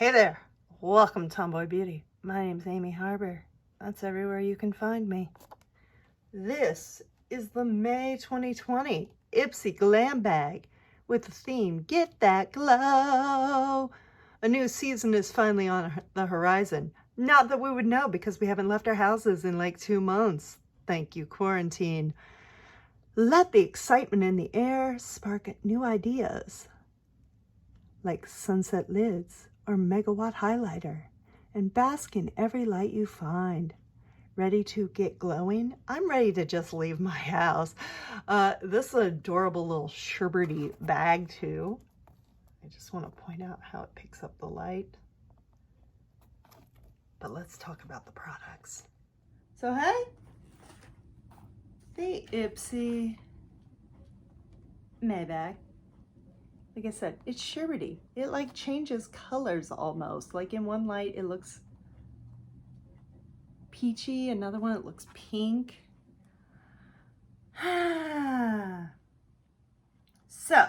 Hey there, welcome Tomboy Beauty. My name's Amy Harber. That's everywhere you can find me. This is the May 2020 Ipsy Glam Bag with the theme Get That Glow. A new season is finally on the horizon. Not that we would know because we haven't left our houses in like 2 months. Thank you, quarantine. Let the excitement in the air spark new ideas like sunset lids or megawatt highlighter, and bask in every light you find. Ready to get glowing? I'm ready to just leave my house. This is an adorable little sherbety bag too. I just want to point out how it picks up the light. But let's talk about the products. So hey, the Ipsy May bag. Like I said, it's sherbety. It like changes colors almost. Like in one light it looks peachy, another one it looks pink. So,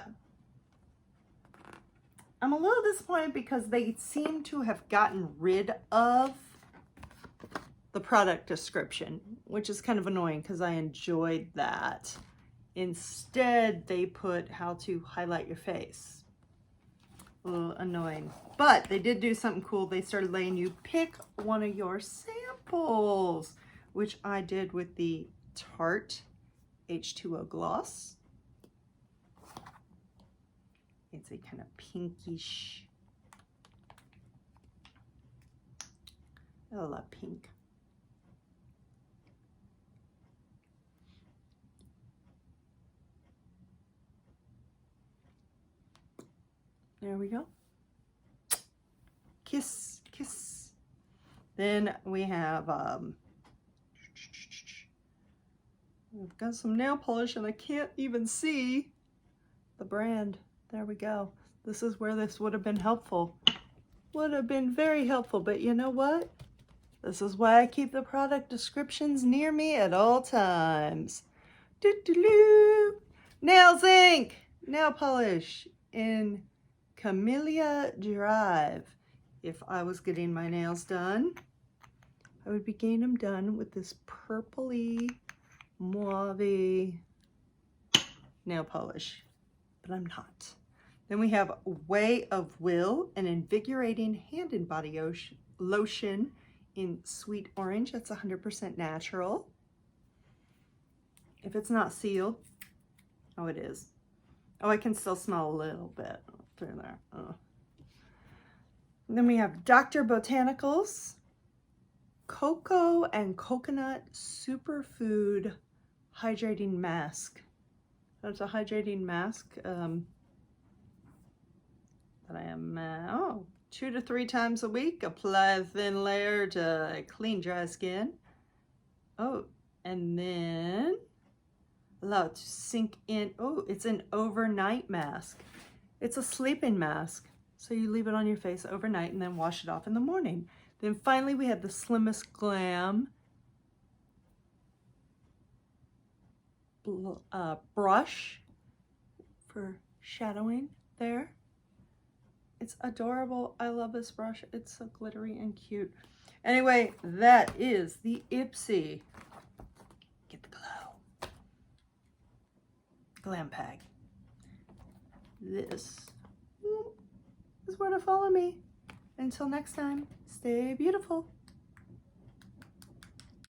I'm a little disappointed because they seem to have gotten rid of the product description, which is kind of annoying because I enjoyed that. Instead, they put how to highlight your face. A little annoying. But they did do something cool. They started letting you pick one of your samples, which I did with the Tarte H2O Gloss. It's a kind of pinkish. I love pink. There we go. Kiss, kiss. Then we have, we've got some nail polish and I can't even see the brand. There we go. This is where this would have been helpful. Would have been very helpful, but you know what? This is why I keep the product descriptions near me at all times. Doo-doo-doo. Nails Inc. Nail polish in Camellia Drive. If I was getting my nails done, I would be getting them done with this purpley, mauve nail polish, but I'm not. Then we have Way of Will, an invigorating hand and body lotion in sweet orange. That's 100% natural. If it's not sealed, oh, it is. Oh, I can still smell a little bit through there. Oh. Then we have Dr. Botanicals Cocoa and Coconut Superfood Hydrating Mask. That's a hydrating mask that I am 2 to 3 times a week. Apply a thin layer to clean dry skin. Oh, and then allow it to sink in. Oh, it's an overnight mask. It's a sleeping mask. So you leave it on your face overnight and then wash it off in the morning. Then finally we have the Slmissglam brush for shadowing there. It's adorable. I love this brush. It's so glittery and cute. Anyway, that is the Ipsy Get the Glow Glam Bag. This is where to follow me. Until next time, stay beautiful.